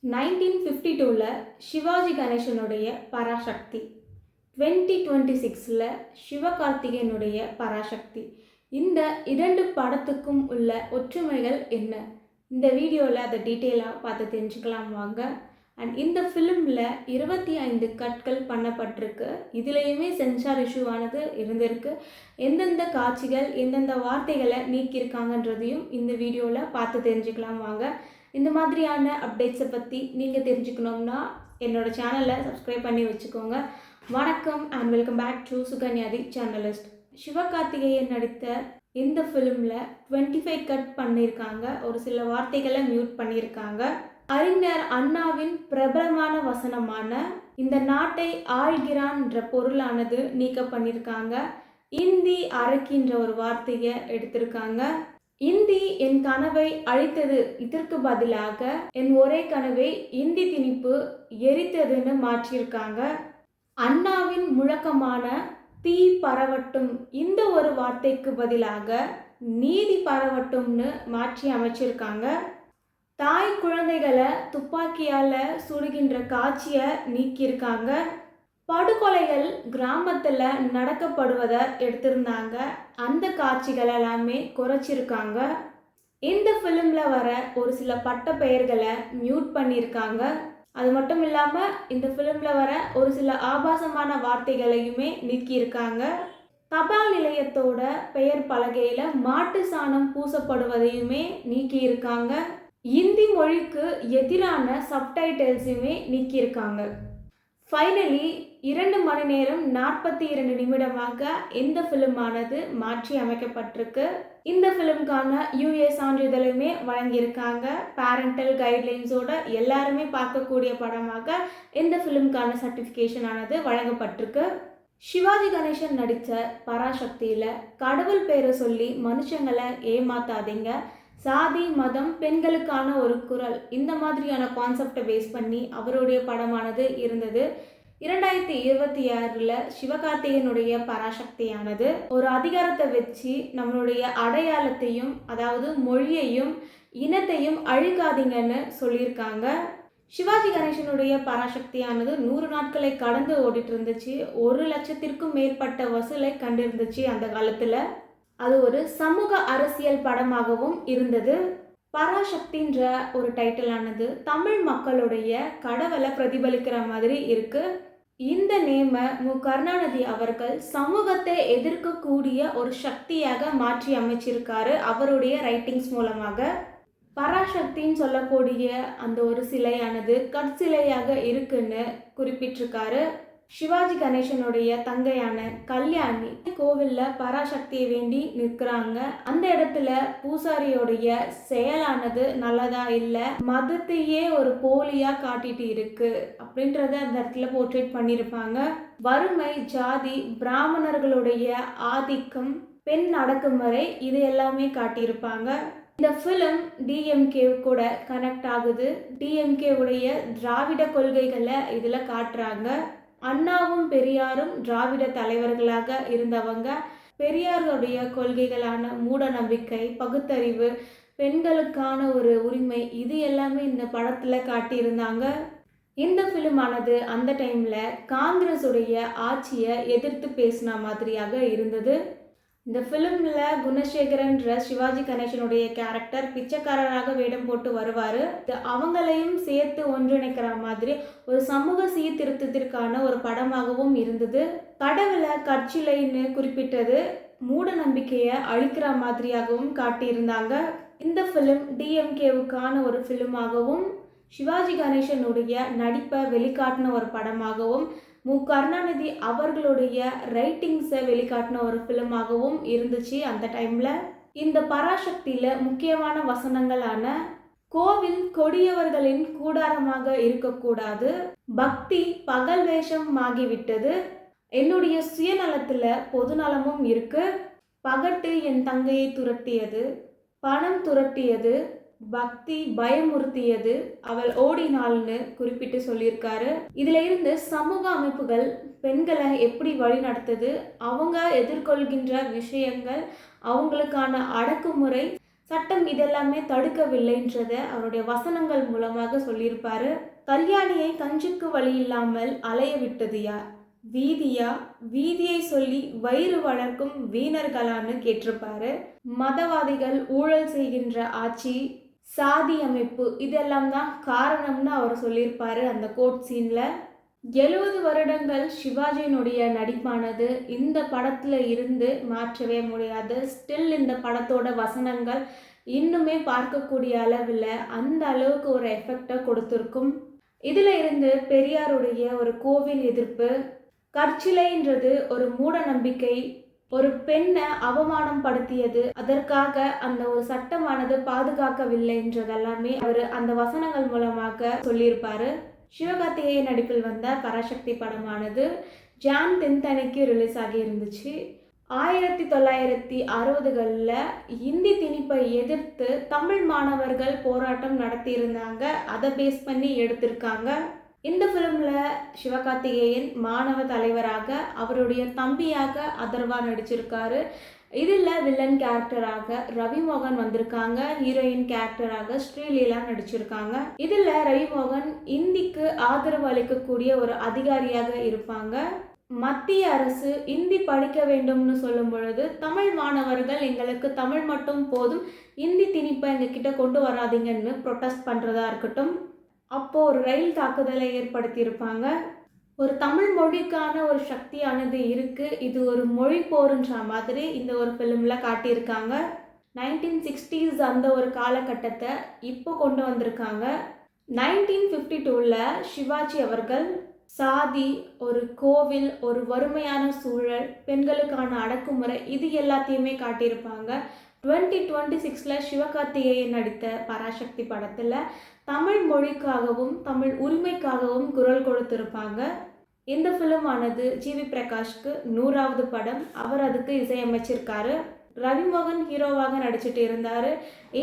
1952ல் சிவாஜி கணேசனுடைய பராசக்தி, 2026ல் சிவகார்த்திகேயனுடைய பராசக்தி. இந்த இரண்டு படத்துக்கும் உள்ள ஒற்றுமைகள் என்ன? இந்த வீடியோவில் அதை டீட்டெயிலாக பார்த்து தெரிஞ்சுக்கலாம் வாங்க. அண்ட் இந்த ஃபிலிமில் 25 கட்கள் பண்ணப்பட்டிருக்கு. இதுலேயுமே சென்சார் இஷ்யூவானது இருந்திருக்கு. எந்தெந்த காட்சிகள் எந்தெந்த வார்த்தைகளை நீக்கியிருக்காங்கன்றதையும் இந்த வீடியோவில் பார்த்து தெரிஞ்சுக்கலாம் வாங்க. இந்த மாதிரியான அப்டேட்ஸை பற்றி நீங்கள் தெரிஞ்சுக்கணும்னா என்னோடய சேனலை சப்ஸ்கிரைப் பண்ணி வச்சுக்கோங்க. வணக்கம் அண்ட் வெல்கம் பேக் டு சுகன்யாதி சேனலிஸ்ட். சிவகார்த்திகேயன் நடித்த இந்த ஃபிலிமில் 25 கட் பண்ணியிருக்காங்க. ஒரு சில வார்த்தைகளை மியூட் பண்ணியிருக்காங்க. அறிஞர் அண்ணாவின் பிரபலமான வசனமான இந்த நாட்டை ஆள்கிறான்ற பொருளானது நீக்க பண்ணியிருக்காங்க. இந்தி அரக்கின்ற ஒரு வார்த்தையை எடுத்திருக்காங்க. இந்தி என் கனவை அழித்தது, இதற்கு பதிலாக என் ஒரே கனவை இந்தி திணிப்பு எரித்ததுன்னு மாற்றியிருக்காங்க. அண்ணாவின் முழக்கமான தீ பரவட்டும், இந்த ஒரு வார்த்தைக்கு பதிலாக நீதி பரவட்டும்னு மாற்றி அமைச்சிருக்காங்க. தாய் குழந்தைகளை துப்பாக்கியால் சுடுகின்ற காட்சியை நீக்கியிருக்காங்க. படுகொலைகள் கிராமத்தில் நடக்கப்படுவதை எடுத்திருந்தாங்க. அந்த காட்சிகள் எல்லாமே குறைச்சிருக்காங்க. இந்த ஃபிலிமில் வர ஒரு சில பட்ட பெயர்களை மியூட் பண்ணியிருக்காங்க. அது மட்டும் இல்லாமல் இந்த ஃபிலிமில் வர ஒரு சில ஆபாசமான வார்த்தைகளையுமே நீக்கியிருக்காங்க. தபால் நிலையத்தோட பெயர் பலகையில் மாட்டு சாணம் பூசப்படுவதையுமே நீக்கியிருக்காங்க. இந்தி மொழிக்கு எதிரான சப்டைட்டில்ஸுமே நீக்கியிருக்காங்க. ஃபைனலி 2 மணி நேரம் 42 நிமிடமாக இந்த ஃபிலிமானது மாற்றி அமைக்கப்பட்டிருக்கு. இந்த ஃபிலிம்கான யூஏ சான்றிதழுமே வழங்கியிருக்காங்க. பேரண்டல் கைட்லைன்ஸோட எல்லாருமே பார்க்கக்கூடிய படமாக இந்த ஃபிலிம்கான சர்டிஃபிகேஷன் ஆனது வழங்கப்பட்டிருக்கு. சிவாஜி கணேசன் நடித்த பராசக்தியில் கடவுள் பேரை சொல்லி மனுஷங்களை ஏமாத்தாதீங்க, சாதி மதம் பெண்களுக்கான ஒரு குரல், இந்த மாதிரியான கான்செப்டை பேஸ் பண்ணி அவருடைய படமானது இருந்தது. 2026ல் சிவகார்த்திகேயனுடைய பராசக்தியானது ஒரு அதிகாரத்தை வச்சு நம்மளுடைய அடையாளத்தையும், அதாவது மொழியையும் இனத்தையும் அழிக்காதீங்கன்னு சொல்லியிருக்காங்க. சிவாஜி கணேசனுடைய பராசக்தியானது 100 நாட்களை கடந்து ஓடிட்டு இருந்துச்சு. 1 லட்சத்திற்கும் மேற்பட்ட வசூலை கண்டிருந்துச்சு அந்த காலத்தில். அது ஒரு சமூக அரசியல் படமாகவும் இருந்தது. பராசக்தின்ற ஒரு டைட்டிலானது தமிழ் மக்களுடைய கடவுளை பிரதிபலிக்கிற மாதிரி இருக்கு. இந்த நேமை கருணாநிதி அவர்கள் சமூகத்தை எதிர்க்கக்கூடிய ஒரு சக்தியாக மாற்றி அமைச்சிருக்காரு அவருடைய ரைட்டிங்ஸ் மூலமாக. பராசக்தின்னு சொல்லக்கூடிய அந்த ஒரு சிலையானது கற்சிலையாக இருக்குன்னு குறிப்பிட்டிருக்காரு. சிவாஜி கணேசனுடைய தங்கையான கல்யாணி கோவிலில் பராசக்தியை வேண்டி நிற்கிறாங்க. அந்த இடத்துல பூசாரியோடைய செயலானது நல்லதா இல்லை, மதத்தையே ஒரு போலியா காட்டிட்டு இருக்கு அப்படின்றத அந்த இடத்துல போர்ட்ரேட் பண்ணியிருப்பாங்க. வறுமை, ஜாதி, பிராமணர்களுடைய ஆதிக்கம், பெண் அடக்குமுறை, இது எல்லாமே காட்டியிருப்பாங்க. இந்த ஃபிலிம் டிஎம்கே கூட கனெக்ட் ஆகுது. டிஎம்கே உடைய திராவிட கொள்கைகளை இதில் காட்டுறாங்க. அண்ணாவும் பெரியாரும் திராவிட தலைவர்களாக இருந்தவங்க. பெரியாருடைய கொள்கைகளான மூட நம்பிக்கை, பகுத்தறிவு, பெண்களுக்கான ஒரு உரிமை, இது எல்லாமே இந்த படத்தில் காட்டியிருந்தாங்க. இந்த ஃபிலிமானது அந்த டைமில் காங்கிரஸுடைய ஆட்சியை எதிர்த்து பேசின மாதிரியாக இருந்தது. இந்த ஃபிலிமில் குணசேகரன்ற சிவாஜி கணேசனுடைய கேரக்டர் பிச்சைக்காரராக வேடம் போட்டு வருவார். அவங்களையும் சேர்த்து ஒன்றிணைக்கிற மாதிரி ஒரு சமூக சீர்திருத்தத்திற்கான ஒரு படமாகவும் இருந்தது. கடவுளை கற்சிலைன்னு குறிப்பிட்டது மூட நம்பிக்கையை அழிக்கிற மாதிரியாகவும் காட்டியிருந்தாங்க. இந்த ஃபிலிம் டிஎம்கேவுக்கான ஒரு ஃபிலிமாகவும், சிவாஜி கணேசனுடைய நடிப்பை வெளிக்காட்டின ஒரு படமாகவும், கருணாநிதி அவர்களுடைய ரைட்டிங்ஸை வெளிக்காட்டின ஒரு ஃபிலிமாகவும் இருந்துச்சு அந்த டைமில். இந்த பராசக்தியில் முக்கியமான வசனங்களான கோவில் கொடியவர்களின் கூடாரமாக இருக்கக்கூடாது, பக்தி பகல் வேஷம் ஆகிவிட்டது, என்னுடைய சுயநலத்தில் பொதுநலமும் இருக்கு, பகட்டு என் தங்கையை துரட்டியது, பணம் துரட்டியது, பக்தி பயமுறுத்தியது, அவள் ஓடினாள்னு குறிப்பிட்டு சொல்லியிருக்காரு. இதுல இருந்து சமூக அமைப்புகள் பெண்களை எப்படி வழி நடத்துது, அவங்க எதிர்கொள்கின்ற விஷயங்கள், அவங்களுக்கான அடக்குமுறை, சட்டம் இதெல்லாமே தடுக்கவில்லைன்றத அவருடைய வசனங்கள் மூலமாக சொல்லியிருப்பாரு. கல்யாணியை கஞ்சுக்கு வழி இல்லாமல் அலைய விட்டது யார்? வீதியா? வீதியை சொல்லி வயிறு வளர்க்கும் வீணர்களான்னு கேட்டிருப்பாரு. மதவாதிகள், ஊழல் செய்கின்ற ஆட்சி, சாதி அமைப்பு இதெல்லாம் தான் காரணம்னு அவர் சொல்லியிருப்பாரு அந்த கோர்ட் சீன்ல. 70 வருடங்கள் சிவாஜியினுடைய நடிப்பானது இந்த படத்தில் இருந்து மாற்றவே முடியாது. ஸ்டில் இந்த படத்தோட வசனங்கள் இன்னுமே பார்க்கக்கூடிய அளவில் அந்த அளவுக்கு ஒரு எஃபெக்டை கொடுத்துருக்கும். இதில் இருந்து பெரியாருடைய ஒரு கோவில் எதிர்ப்பு, கற்சிலைன்றது ஒரு மூட நம்பிக்கை, ஒரு பெண்ணை அவமானம் படுத்தியது, அதற்காக அந்த ஒரு சட்டமானது பாதுகாக்கவில்லைன்றதெல்லாமே அவர் அந்த வசனங்கள் மூலமாக சொல்லியிருப்பாரு. சிவகார்த்திகேய நடிப்பில் வந்த பராசக்தி படமானது ஜான் 10 ரிலீஸ் ஆகி இருந்துச்சு. 1960களில் இந்தி திணிப்பை எதிர்த்து தமிழ் மாணவர்கள் போராட்டம் நடத்தியிருந்தாங்க. அதை பேஸ் பண்ணி எடுத்திருக்காங்க. இந்த ஃபிலிமில் சிவகார்த்திகேயன் மாணவ தலைவராக, அவருடைய தம்பியாக அதர்வா நடிச்சிருக்காரு. இதில் வில்லன் கேரக்டராக ரவிமோகன் வந்திருக்காங்க. ஹீரோயின் கேரக்டராக ஸ்ரீலீலா நடிச்சிருக்காங்க. இதில் ரவிமோகன் இந்திக்கு ஆதரவு அளிக்கக்கூடிய ஒரு அதிகாரியாக இருப்பாங்க. மத்திய அரசு இந்தி படிக்க வேண்டும்னு சொல்லும் பொழுது தமிழ் மாணவர்கள் எங்களுக்கு தமிழ் மட்டும் போதும், இந்தி திணிப்பை எங்ககிட்ட கொண்டு வராதீங்கன்னு ப்ரொட்டஸ்ட் பண்ணுறதா இருக்கட்டும். அப்போது ஒரு ரயில் தாக்குதலை ஏற்படுத்தியிருப்பாங்க. ஒரு தமிழ் மொழிக்கான ஒரு சக்தியானது இருக்குது, இது ஒரு மொழி போருன்ற மாதிரி இந்த ஒரு ஃபிலிமில் காட்டியிருக்காங்க. 1960s அந்த ஒரு காலகட்டத்தை இப்போ கொண்டு வந்திருக்காங்க. 1952ல் சிவாஜி அவர்கள் சாதி, ஒரு கோவில், ஒரு வறுமையான சூழல், பெண்களுக்கான அடக்குமுறை இது எல்லாத்தையுமே காட்டியிருப்பாங்க. 2026ல் சிவகார்த்திகேயன் நடித்த பராசக்தி படத்தில் தமிழ் மொழிக்காகவும் தமிழ் உரிமைக்காகவும் குரல் கொடுத்திருப்பாங்க. இந்த ஃபிலிமானது ஜிவி பிரகாஷ்க்கு 100வது படம். அவர் அதுக்கு இசையமைச்சிருக்காரு. ரவிமோகன் ஹீரோவாக நடிச்சிட்டு இருந்தார்.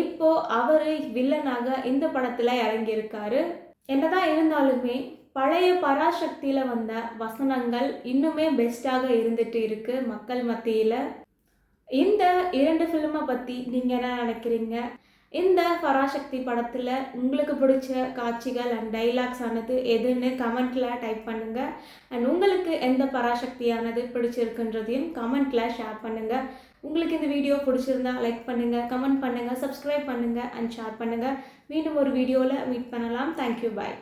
இப்போது அவர் வில்லனாக இந்த படத்தில் இறங்கியிருக்காரு. என்னதான் இருந்தாலுமே பழைய பராசக்தியில் வந்த வசனங்கள் இன்னுமே பெஸ்ட்டாக இருந்துட்டு இருக்குது மக்கள் மத்தியில். இந்த 2 ஃபிலிமை பற்றி நீங்கள் என்ன நினைக்கிறீங்க? இந்த பராசக்தி படத்தில் உங்களுக்கு பிடிச்ச காட்சிகள் அண்ட் டைலாக்ஸ் ஆனது எதுன்னு கமெண்ட்டில் டைப் பண்ணுங்கள். அண்ட் உங்களுக்கு எந்த பராசக்தியானது பிடிச்சிருக்குன்றதையும் கமெண்ட்டில் ஷேர் பண்ணுங்கள். உங்களுக்கு இந்த வீடியோ பிடிச்சிருந்தா லைக் பண்ணுங்கள், கமெண்ட் பண்ணுங்கள், சப்ஸ்கிரைப் பண்ணுங்கள் அண்ட் ஷேர் பண்ணுங்கள். மீண்டும் ஒரு வீடியோவில் மீட் பண்ணலாம். தேங்க்யூ, பாய்.